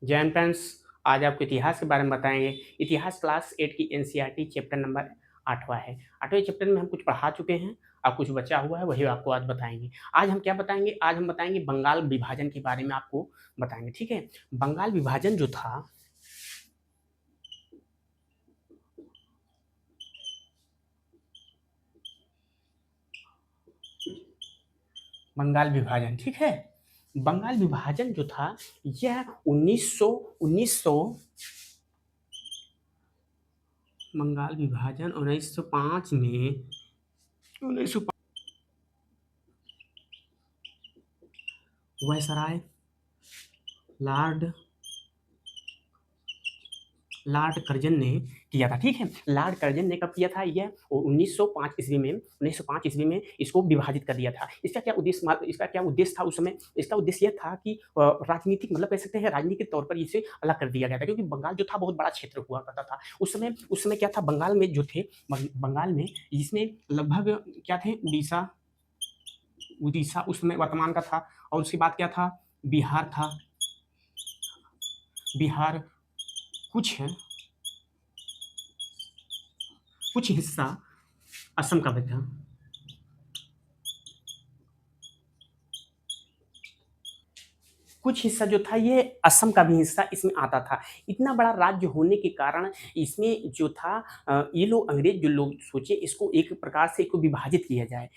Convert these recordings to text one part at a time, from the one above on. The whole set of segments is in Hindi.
जैन फ्रेंड्स, आज आपको इतिहास के बारे में बताएंगे। इतिहास क्लास 8 की एनसीईआरटी चैप्टर नंबर 8वां है। 8वें चैप्टर में हम कुछ पढ़ा चुके हैं और कुछ बचा हुआ है, वही आपको आज बताएंगे। आज हम क्या बताएंगे? आज हम बताएंगे बंगाल विभाजन के बारे में आपको बताएंगे। ठीक है, बंगाल विभाजन जो था, बंगाल विभाजन, ठीक है, बंगाल विभाजन जो था यह 1900 बंगाल विभाजन 1905 में 1905 वायसराय लॉर्ड लॉर्ड कर्जन ने किया था। ठीक है, लॉर्ड कर्जन ने कब किया था? यह 1905 ईस्वी में 1905 ईस्वी में इसको विभाजित कर दिया था। इसका क्या उद्देश्य था उस समय? इसका उद्देश्य यह था कि राजनीतिक, मतलब कह सकते हैं राजनीतिक तौर पर इसे अलग कर दिया गया था, क्योंकि बंगाल जो था बहुत बड़ा क्षेत्र हुआ करता था उस समय क्या था बंगाल में जो थे, बंगाल में इसमें लगभग क्या थे, उड़ीसा उड़ीसा उस समय वर्तमान का था, और उसके बाद क्या था, बिहार था। बिहार कुछ है, कुछ हिस्सा असम का भी था। कुछ हिस्सा जो था ये असम का भी हिस्सा इसमें आता था। इतना बड़ा राज्य होने के कारण इसमें जो था ये लोग अंग्रेज जो लोग सोचे इसको एक प्रकार से इसको विभाजित किया जाए,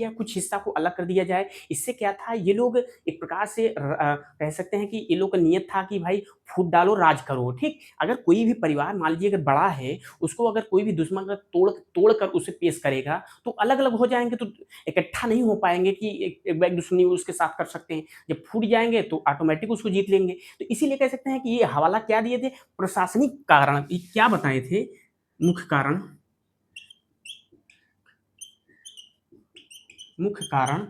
कुछ हिस्सा को अलग कर दिया जाए। इससे क्या था, ये लोग एक प्रकार से कह सकते हैं कि ये लोग का नियत था कि भाई फूट डालो राज करो। ठीक, अगर कोई भी परिवार मान लीजिए अगर बड़ा है, उसको अगर कोई भी दुश्मन अगर तोड़ तोड़ कर उसे पेश करेगा तो अलग अलग हो जाएंगे, तो इकट्ठा नहीं हो पाएंगे कि एक दुश्मनी उसके साथ कर सकते हैं। जब फूट जाएंगे तो ऑटोमेटिक उसको जीत लेंगे। तो इसीलिए कह सकते हैं कि ये हवाला क्या दिए थे, प्रशासनिक कारण। ये क्या बताए थे? मुख्य कारण, मुख्य कारण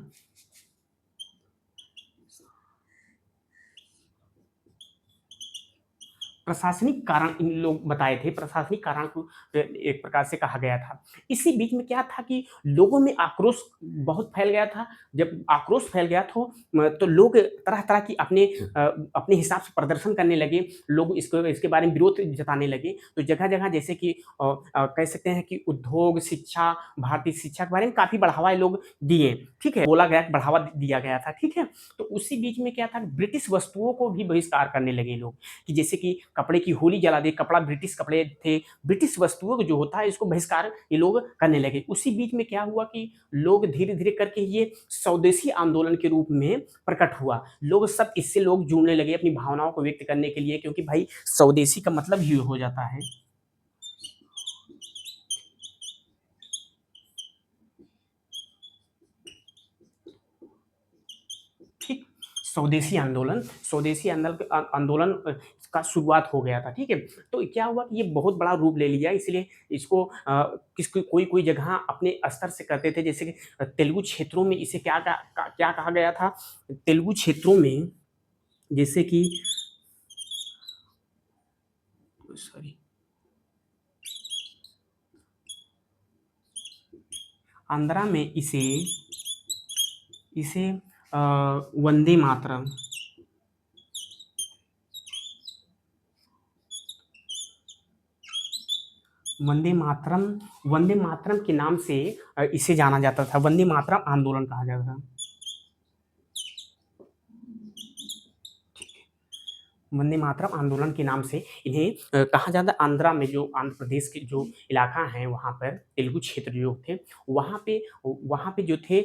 प्रशासनिक कारण इन लोग बताए थे। प्रशासनिक कारण को एक प्रकार से कहा गया था। इसी बीच में क्या था कि लोगों में आक्रोश बहुत फैल गया था। जब आक्रोश फैल गया तो लोग तरह तरह की अपने हिसाब से प्रदर्शन करने लगे। लोग इसके बारे में विरोध जताने लगे। तो जगह जगह जैसे कि कह सकते हैं कि उद्योग, शिक्षा, भारतीय शिक्षा के बारे में काफी बढ़ावा ये लोग दिए। ठीक है, बोला गया, बढ़ावा दिया गया था। ठीक है, तो उसी बीच में क्या था, ब्रिटिश वस्तुओं को भी बहिष्कार करने लगे लोग, कि जैसे कि कपड़े की होली जला दे। कपड़ा ब्रिटिश कपड़े थे, ब्रिटिश वस्तुओं को जो होता है इसको बहिष्कार ये लोग करने लगे। उसी बीच में क्या हुआ कि लोग धीरे धीरे करके ये स्वदेशी आंदोलन के रूप में प्रकट हुआ। लोग सब इससे लोग जुड़ने लगे अपनी भावनाओं को व्यक्त करने के लिए, क्योंकि भाई स्वदेशी का मतलब ये हो जाता है। ठीक, स्वदेशी आंदोलन का शुरुआत हो गया था। ठीक है, तो क्या हुआ कि ये बहुत बड़ा रूप ले लिया, इसलिए इसको किस कोई कोई जगह अपने स्तर से करते थे। जैसे कि तेलुगु क्षेत्रों में इसे क्या कहा गया था? तेलुगु क्षेत्रों में जैसे कि सॉरी, आंध्रा में इसे इसे वंदे मातरम, वंदे मातरम के नाम से इसे जाना जाता था। वंदे मातरम आंदोलन कहा जाता था। वंदे मातरम आंदोलन के नाम से इन्हें कहा जाता है। आंध्रा में, जो आंध्र प्रदेश के जो इलाका है वहाँ पर तेलुगु क्षेत्र जो थे, वहाँ पे जो थे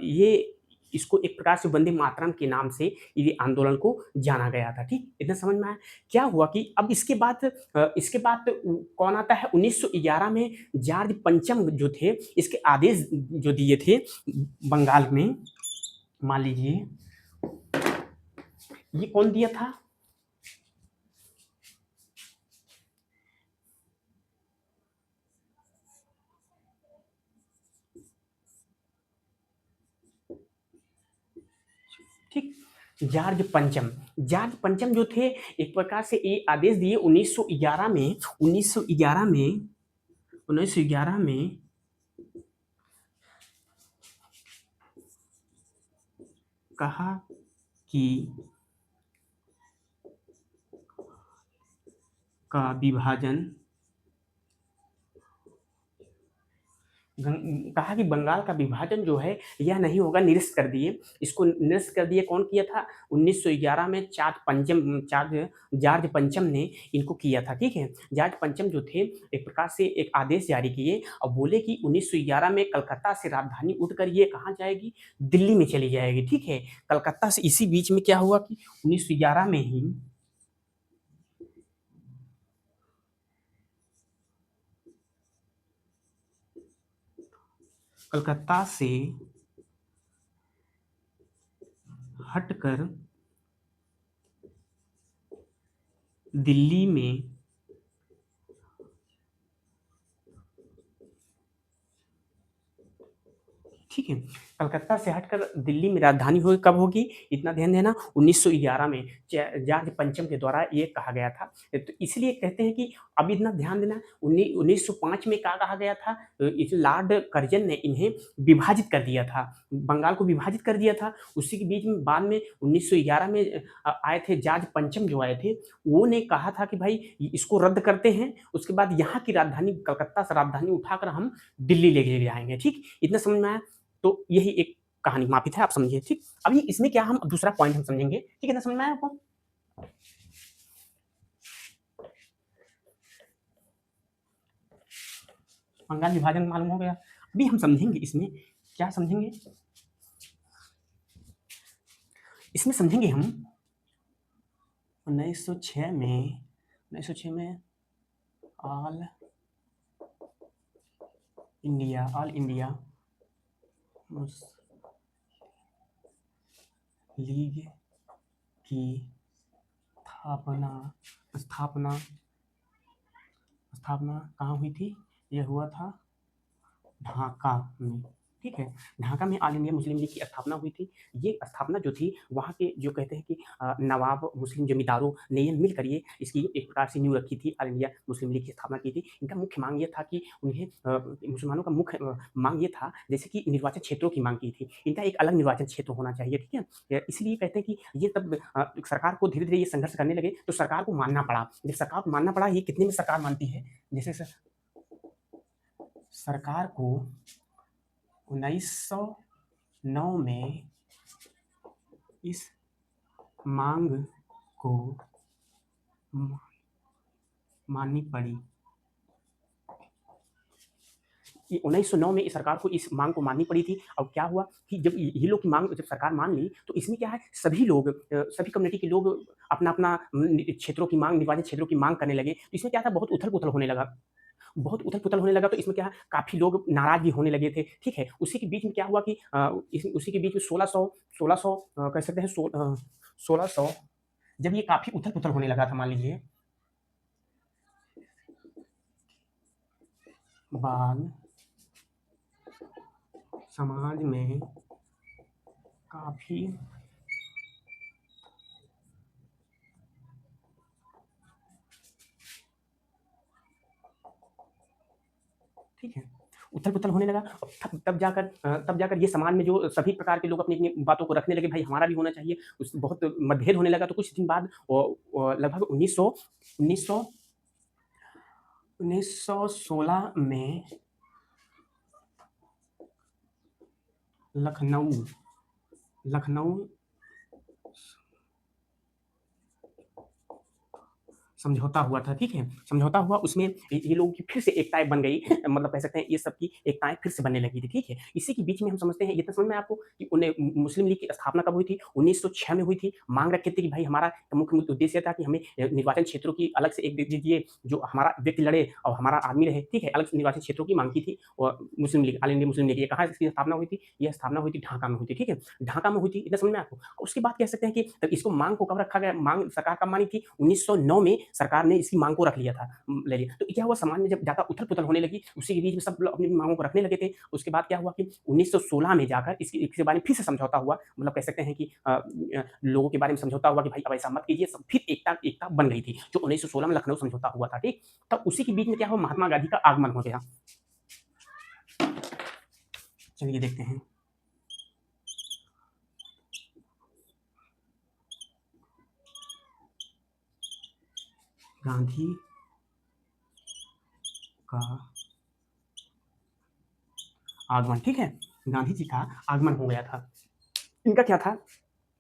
ये इसको एक प्रकार से वंदे मातरम के नाम से ये आंदोलन को जाना गया था। ठीक, इतना समझ में आया? क्या हुआ कि अब इसके बाद कौन आता है? 1911 में जॉर्ज पंचम जो थे, इसके आदेश जो दिए थे बंगाल में। मान लीजिए ये कौन दिया था? ठीक, जॉर्ज पंचम जो थे, एक प्रकार से ये आदेश दिए 1911 में। 1911 में 1911 में कहा कि का विभाजन कहा कि बंगाल का विभाजन जो है यह नहीं होगा, निरस्त कर दिए। इसको निरस्त कर दिए, कौन किया था? 1911 में जॉर्ज पंचम ने इनको किया था, ठीक है। जॉर्ज पंचम जो थे एक प्रकार से एक आदेश जारी किए और बोले कि 1911 में कलकत्ता से राजधानी उठकर ये कहाँ जाएगी? दिल्ली में चली जाएगी, ठीक है। कलकत्ता से इसी बीच में क्या हुआ कि 1911 में ही कलकत्ता से हटकर दिल्ली में ठीक है, कलकत्ता से हटकर दिल्ली में राजधानी हो कब होगी? इतना ध्यान देना, 1911 में जॉर्ज पंचम के द्वारा ये कहा गया था। तो इसलिए कहते हैं कि अब इतना ध्यान देना, 1905 में क्या कहा गया था? इस लॉर्ड कर्जन ने इन्हें विभाजित कर दिया था, बंगाल को विभाजित कर दिया था। उसी के बीच में बाद में 1911 में आए थे जॉर्ज पंचम जो आए थे, वो ने कहा था कि भाई इसको रद्द करते हैं, उसके बाद यहाँ की राजधानी कलकत्ता से राजधानी उठाकर हम दिल्ली लेके जाएंगे, ठीक। इतना समझ में आया? तो यही एक कहानी मापित है, आप समझिए, ठीक। अभी इसमें क्या हम दूसरा पॉइंट हम समझेंगे, ठीक है ना? समझ में आया आपको? बंगाल विभाजन मालूम हो गया। अभी हम समझेंगे इसमें, क्या समझेंगे? इसमें समझेंगे हम 1906 में ऑल इंडिया लीग की स्थापना स्थापना स्थापना कहाँ हुई थी? यह हुआ था ढाका में, ठीक है। ढाका में ऑल इंडिया मुस्लिम लीग की स्थापना हुई थी। ये स्थापना जो थी वहाँ के जो कहते हैं कि नवाब मुस्लिम जमींदारों ने ये मिलकर ये इसकी एक प्रकार से नींव रखी थी, ऑल इंडिया मुस्लिम लीग की स्थापना की थी। इनका मुख्य मांग ये था कि उन्हें मुसलमानों का मुख्य मांग ये था जैसे कि निर्वाचन क्षेत्रों की मांग की थी, इनका एक अलग निर्वाचन क्षेत्र होना चाहिए, ठीक है। इसलिए कहते हैं कि ये तब सरकार को धीरे धीरे ये संघर्ष करने लगे तो सरकार को मानना पड़ा। जब सरकार को मानना पड़ा, ये कितने में सरकार मानती है? जैसे सरकार को 1909 में इस मांग को माननी पड़ी। 1909 में इस सरकार को इस मांग को माननी पड़ी थी। अब क्या हुआ कि जब ये लोग की मांग जब सरकार मान ली तो इसमें क्या है, सभी लोग सभी कम्युनिटी के लोग अपना अपना क्षेत्रों की मांग, निर्वाचन क्षेत्रों की मांग करने लगे। तो इसमें क्या था, बहुत उथल पुथल होने लगा, बहुत उथल-पुथल होने लगा। तो इसमें क्या है, काफ़ी लोग नाराज़ भी होने लगे थे, ठीक है। उसी के बीच में क्या हुआ कि उसी के बीच में 1600 कह सकते हैं 1600 जब ये काफ़ी उथल-पुथल होने लगा था, मान लीजिए बाद समाज में काफ़ी ठीक है, उथल-पुथल होने लगा। तब जाकर ये समाज में जो सभी प्रकार के लोग अपनी-अपनी बातों को रखने लगे, भाई हमारा भी होना चाहिए। उस बहुत मतभेद होने लगा। तो कुछ दिन बाद लगभग 1916 में लखनऊ लखनऊ समझौता हुआ था, ठीक है? समझौता हुआ, उसमें ये लोगों की फिर से एकताएँ बन गई। मतलब कह सकते हैं ये सब की एकताएँ फिर से बनने लगी थी, ठीक है? इसी के बीच में हम समझते हैं, ये तो समझ में आया आपको कि उन्हें मुस्लिम लीग की स्थापना कब हुई थी? 1906 में हुई थी। माँग रखे थे कि भाई हमारा मुख्य उद्देश्य था कि हमें निर्वाचन क्षेत्रों की अलग से एक दे दीजिए, जो हमारा व्यक्ति लड़े और हमारा आदमी रहे, ठीक है? अलग से निर्वाचन क्षेत्रों की माँग की थी और मुस्लिम लीग, ऑल इंडिया मुस्लिम लीग, ये कहाँ इसकी स्थापना हुई थी? यह स्थापना हुई थी ढाका में हुई थी, ठीक है? ढाका में हुई थी, इतना समझ में आया आपको? उसके बाद कह सकते हैं कि तब इसको माँग को कब रखा गया? माँग सरकार कब मानी थी? 1909 में सरकार ने इसकी माँग को रख लिया था, ले लिया। तो क्या हुआ, समाज में जब ज़्यादा उथल-पुथल होने लगी, उसी के बीच में सब लोग अपनी-अपनी माँगों को रखने लगे थे। उसके बाद क्या हुआ कि 1916 में जाकर इसके बारे में फिर से समझौता हुआ। मतलब कह सकते हैं कि लोगों के बारे में समझौता हुआ कि भाई अब ऐसा मत कीजिए, सब फिर एकता एकता बन गई थी, जो 1916 में लखनऊ समझौता हुआ था, ठीक? तब उसी के बीच में क्या हुआ, महात्मा गांधी का आगमन हो गया। चलिए देखते हैं। गांधी का आगमन, ठीक है? गांधी जी का आगमन हो गया था। इनका क्या था,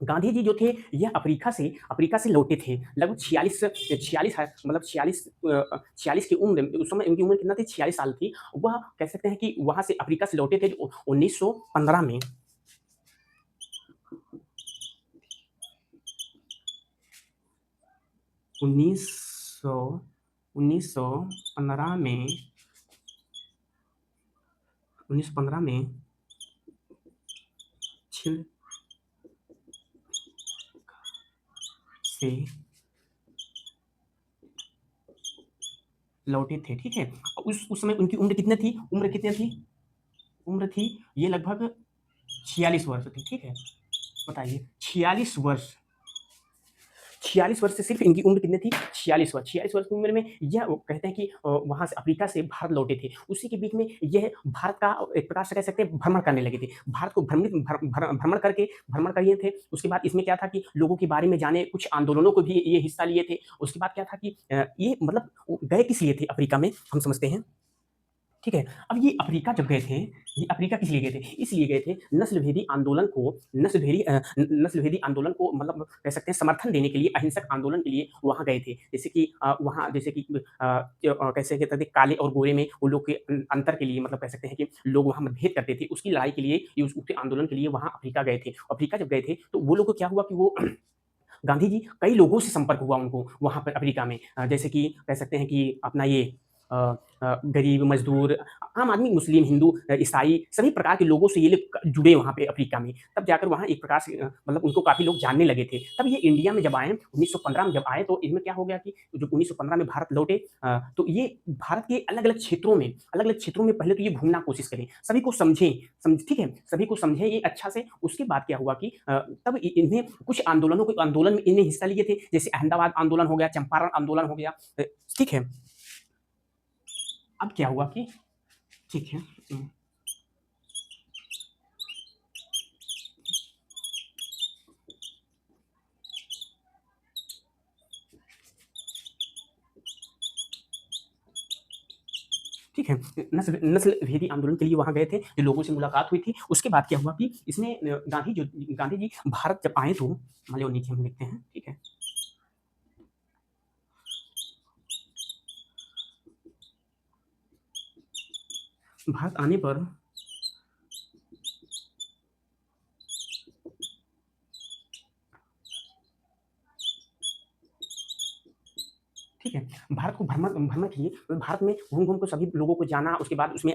गांधी जी जो थे यह अफ्रीका से लौटे थे लगभग 46 है, मतलब 46 की उम्र में। उस समय इनकी उम्र कितना थी, 46 साल थी। वह कह सकते हैं कि वहां से अफ्रीका से लौटे थे 1915 में। 1900 1915 में 1915 में छिड़ से लौटे थे, ठीक है? उस समय उनकी उम्र थी ये लगभग 46 वर्ष थी, ठीक है? बताइए, 46 वर्ष से सिर्फ इनकी उम्र कितनी थी, 46 वर्ष की उम्र में यह वो कहते हैं कि वहां से अफ्रीका से भारत लौटे थे। उसी के बीच में यह भारत का एक प्रकार से कह सकते हैं भ्रमण करने लगे थे। भारत को भ्रमण किए थे। उसके बाद इसमें क्या था कि लोगों के बारे में जाने, कुछ आंदोलनों को भी ये हिस्सा लिए थे। उसके बाद क्या था कि ये मतलब गए किस लिए थे अफ्रीका में, हम समझते हैं, ठीक है? अब ये अफ्रीका जब गए थे, ये अफ्रीका किस लिए गए थे? इसलिए गए थे नस्ल भेदी आंदोलन को मतलब कह सकते हैं समर्थन देने के लिए, अहिंसक आंदोलन के लिए वहाँ गए थे। जैसे कि वहाँ जैसे कि कैसे कहते थे, काले और गोरे में वो लोग के अंतर के लिए, मतलब कह सकते हैं कि लोग वहाँ मतभेद करते थे। उसकी लड़ाई के लिए, ये उस आंदोलन के लिए वहाँ अफ्रीका गए थे। अफ्रीका जब गए थे तो वो लोग को क्या हुआ कि वो गांधी जी, कई लोगों से संपर्क हुआ उनको वहाँ पर अफ्रीका में। जैसे कि कह सकते हैं कि अपना ये अ गरीब, मज़दूर, आम आदमी, मुस्लिम, हिंदू, ईसाई, सभी प्रकार के लोगों से ये लोग जुड़े वहाँ पे अफ्रीका में। तब जाकर वहाँ एक प्रकार से मतलब उनको काफ़ी लोग जानने लगे थे। तब ये इंडिया में जब आए, 1915 में जब आए, तो इसमें क्या हो गया कि जब 1915 में भारत लौटे, तो ये भारत के अलग-अलग क्षेत्रों में पहले तो ये घूमना कोशिश करें, सभी को समझें, ठीक है? सभी को समझें ये अच्छा से। उसके बाद क्या हुआ कि तब इन्हें कुछ आंदोलन में इन्हें हिस्सा लिए थे, जैसे अहमदाबाद आंदोलन हो गया, चंपारण आंदोलन हो गया, ठीक है? अब क्या हुआ कि ठीक है, ठीक है, नस्ल भेदी आंदोलन के लिए वहाँ गए थे, जो लोगों से मुलाकात हुई थी। उसके बाद क्या हुआ कि इसमें गांधी जी भारत जब आए तो मान लो नीचे हम लिखते हैं, ठीक है? भारत आने पर ठीक है, भारत को भ्रमण भ्रमण किए, तो भारत में घूम-घूम के सभी लोगों को जाना। उसके बाद उसमें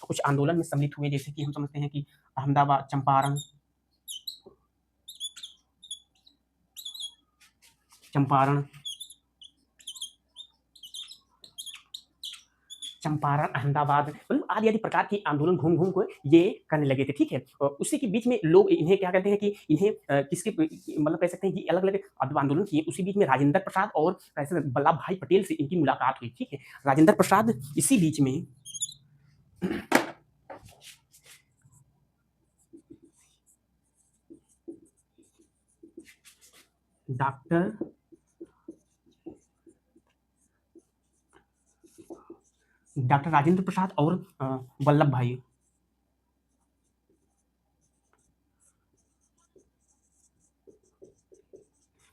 कुछ आंदोलन में सम्मिलित हुए, जैसे कि हम समझते हैं कि अहमदाबाद, चंपारण अहमदाबाद, मतलब आदि-आदि प्रकार के आंदोलन घूम-घूम को ये करने लगे थे, ठीक है? उसी के बीच में लोग इन्हें क्या कहते हैं कि इन्हें किसके मतलब कह सकते हैं कि अलग-अलग आंदोलन किए। उसी बीच में राजेंद्र प्रसाद और कैसे वल्लभ भाई पटेल से इनकी मुलाकात हुई, ठीक है? राजेंद्र प्रसाद इसी बीच में डॉक्टर डॉक्टर राजेंद्र प्रसाद और वल्लभ भाई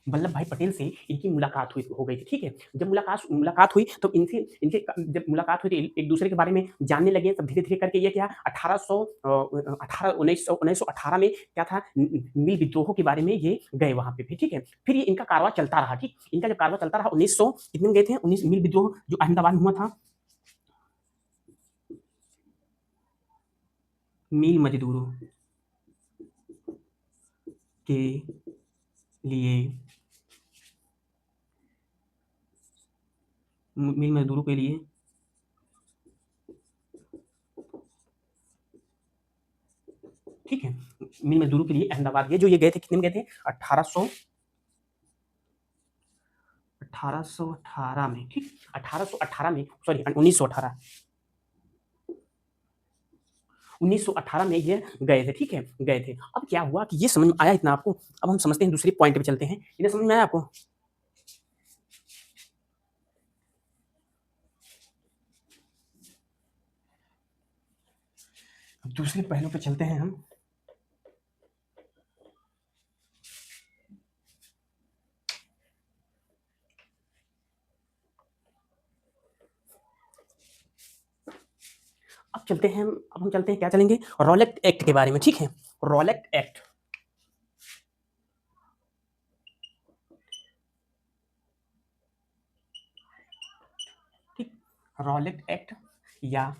वल्लभ भाई पटेल से इनकी मुलाकात हुई हो गई थी, ठीक है? जब मुलाकात हुई तो इनसे इनके जब मुलाकात हुई तो एक दूसरे के बारे में जानने लगे। तब धीरे-धीरे करके ये क्या 1918 में क्या था, नील विद्रोह के बारे में ये गए वहाँ पे भी, ठीक है? फिर ये इनका कारवां चलता रहा, ठीक? इनका जब कारवां चलता रहा, 1900 कितने में गए थे? 19 नील विद्रोह जो अहमदाबाद में हुआ था, मील मजदूरों के लिए मील मजदूरों के लिए ठीक है, मील मजदूरों के लिए अहमदाबाद ये जो ये गए थे, कितने में गए थे? 1818 में, ठीक? 1818 में, सॉरी 1918 1918 में ये गए थे, ठीक है? गए थे। अब क्या हुआ कि ये समझ में आया इतना आपको? अब हम समझते हैं, दूसरे पॉइंट पे चलते हैं। इन्हें समझ में आया आपको? दूसरे पहलू पे चलते हैं हम। अब हम चलते हैं, क्या चलेंगे? रॉलेट एक्ट के बारे में, ठीक है? Rowlatt act. ठीक, रॉलेट एक्ट या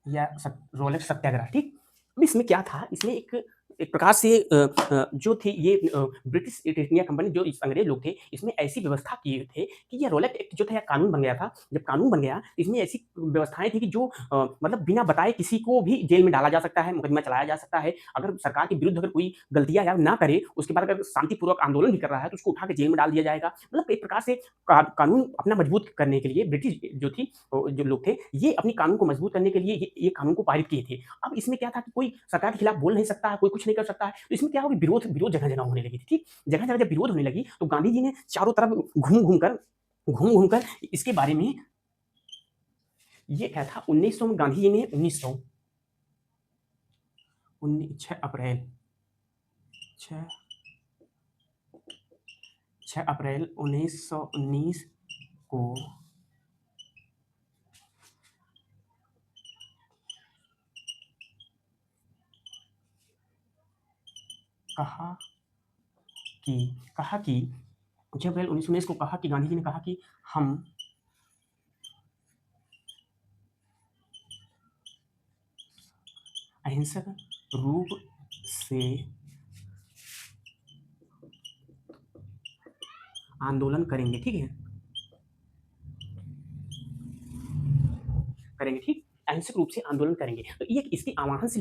रोलेट सत्याग्रह, ठीक? अब इसमें क्या था? इसमें एक प्रकार से जो थी ये ब्रिटिश ईस्ट इंडिया कंपनी, जो इस अंग्रेज लोग थे, इसमें ऐसी व्यवस्था किए थे कि ये रोलेट एक्ट जो था, कानून बन गया था। जब कानून बन गया, इसमें ऐसी व्यवस्थाएं थी कि जो मतलब बिना बताए किसी को भी जेल में डाला जा सकता है, मुकदमा चलाया जा सकता है। अगर सरकार के विरुद्ध अगर कोई गलतियां या ना करे, उसके बाद अगर शांतिपूर्वक आंदोलन भी कर रहा है, तो उसको उठा के जेल में डाल दिया जाएगा। मतलब एक प्रकार से कानून अपना मजबूत करने के लिए ब्रिटिश जो थी, जो लोग थे, ये अपनी कानून को मजबूत करने के लिए ये कानून को पारित किए थे। अब इसमें क्या था कि कोई सरकार के खिलाफ बोल नहीं सकता है, कोई कुछ नहीं कर सकता है। तो इसमें क्या हो, विरोध विरोध जगह जगह होने लगी थी, ठीक? जगह जगह जब विरोध होने लगी, तो गांधी जी ने चारों तरफ घूम घूम कर इसके बारे में ये क्या था, 1900 में गांधी जी ने 6 अप्रैल 6 6 अप्रैल 1919 को कहा कि कहा कि 6 अप्रैल 1919 को कहा कि गांधी जी ने कहा कि हम अहिंसक रूप से आंदोलन करेंगे, ठीक है? करेंगे, ठीक? अहिंसक रूप से आंदोलन करेंगे। तो ये इसके आह्वान से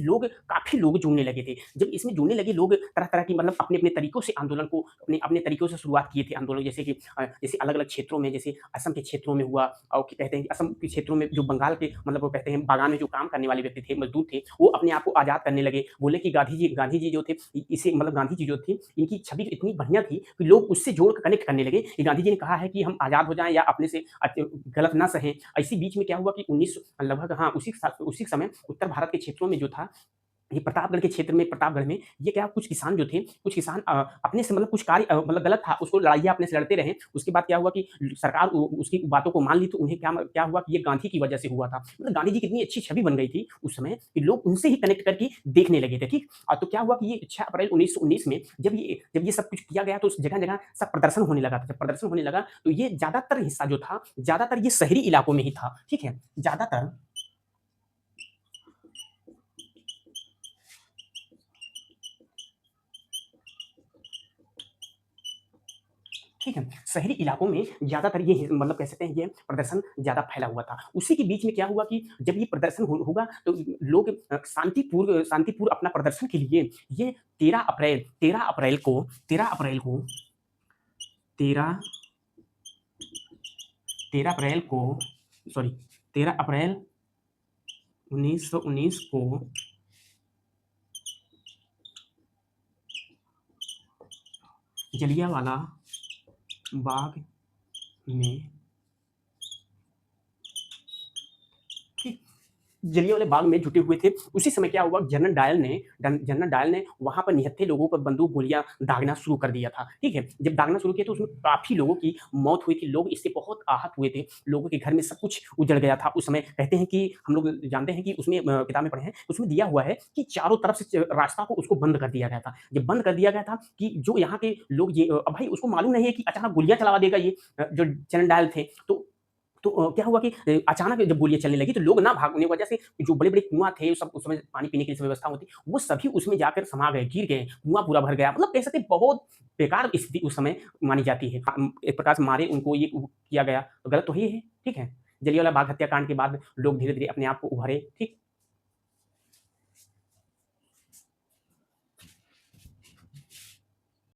काफ़ी लोग जुड़ने लगे थे। जब इसमें जुड़ने लगे लोग, तरह-तरह की मतलब अपने-अपने तरीकों से आंदोलन को अपने अपने तरीकों से शुरुआत किए थे आंदोलन, जैसे कि जैसे अलग-अलग क्षेत्रों में, जैसे असम के क्षेत्रों में हुआ, और क्या कहते हैं कि असम के क्षेत्रों में जो बंगाल के मतलब वो कहते हैं बागान में जो काम करने वाले व्यक्ति थे, मज़दूर थे, वो अपने आप को आज़ाद करने लगे। बोले कि गांधी जी जो थे, इ इसे मतलब गांधी जी जो थी, इनकी छवि इतनी बढ़िया थी कि लोग उससे जोड़ के कनेक्ट करने लगे कि गांधी जी ने कहा है कि हम आज़ाद हो जाएँ या अपने से गलत ना सहें। इसी बीच में क्या हुआ कि 19 लगभग, हाँ, उसी समय उत्तर भारत के क्षेत्रों में जो था, ये प्रतापगढ़ के क्षेत्र में, प्रतापगढ़ में ये क्या, कुछ किसान जो थे, कुछ किसान अपने से मतलब कुछ कार्य मतलब गलत था, उसको लड़ाइयाँ अपने से लड़ते रहे। उसके बाद क्या हुआ कि सरकार उसकी बातों को मान ली, तो उन्हें क्या हुआ कि ये गांधी की वजह से हुआ था। मतलब गांधी जी की इतनी अच्छी छवि बन गई थी उस समय कि लोग उनसे ही कनेक्ट करके देखने लगे थे, ठीक? तो क्या हुआ कि ये 6 अप्रैल 1919 में जब ये सब कुछ किया गया, तो जगह-जगह सब प्रदर्शन होने लगा था। जब प्रदर्शन होने लगा, तो ये ज़्यादातर हिस्सा जो था, ज़्यादातर ये शहरी इलाकों में ही था, ठीक है? ज़्यादातर, ठीक है? शहरी इलाकों में ज़्यादातर ये मतलब कह सकते हैं ये प्रदर्शन ज़्यादा फैला हुआ था। उसी के बीच में क्या हुआ कि जब ये प्रदर्शन होगा, तो लोग शांतिपूर्ण अपना प्रदर्शन के लिए ये 13 अप्रैल को सॉरी 13 अप्रैल 1919 को जलियांवाला बाग में, ठीक, जलियांवाला बाग में जुटे हुए थे। उसी समय क्या हुआ, जनरल डायल ने वहाँ पर निहत्थे लोगों पर बंदूक गोलियाँ दागना शुरू कर दिया था, ठीक है? जब दागना शुरू किया, तो उसमें काफ़ी लोगों की मौत हुई थी, लोग इससे बहुत आहत हुए थे, लोगों के घर में सब कुछ उजड़ गया था उस समय। कहते हैं कि हम लोग जानते हैं कि उसमें किताब में पढ़े हैं, उसमें दिया हुआ है कि चारों तरफ से रास्ता को उसको बंद कर दिया गया था। जब बंद कर दिया गया था कि जो यहाँ के लोग अब भाई उसको मालूम नहीं है कि अचानक गोलियाँ चलवा देगा ये जो जनरल डायल थे। तो क्या हुआ कि अचानक जब गोलियाँ चलने लगी, तो लोग ना भागने की वजह से जो बड़े-बड़े कुआँ थे, सब उस समय पानी पीने की व्यवस्था होती, वो सभी उसमें जाकर समा गए, गिर गए, कुआँ पूरा भर गया। मतलब कह सकते हैं बहुत बेकार स्थिति उस समय मानी जाती है। एक प्रकार से मारे उनको ये किया गया, तो गलत तो ही है, ठीक है? जलियांवाला बाग हत्याकांड के बाद लोग धीरे-धीरे अपने आप को उभरे, ठीक?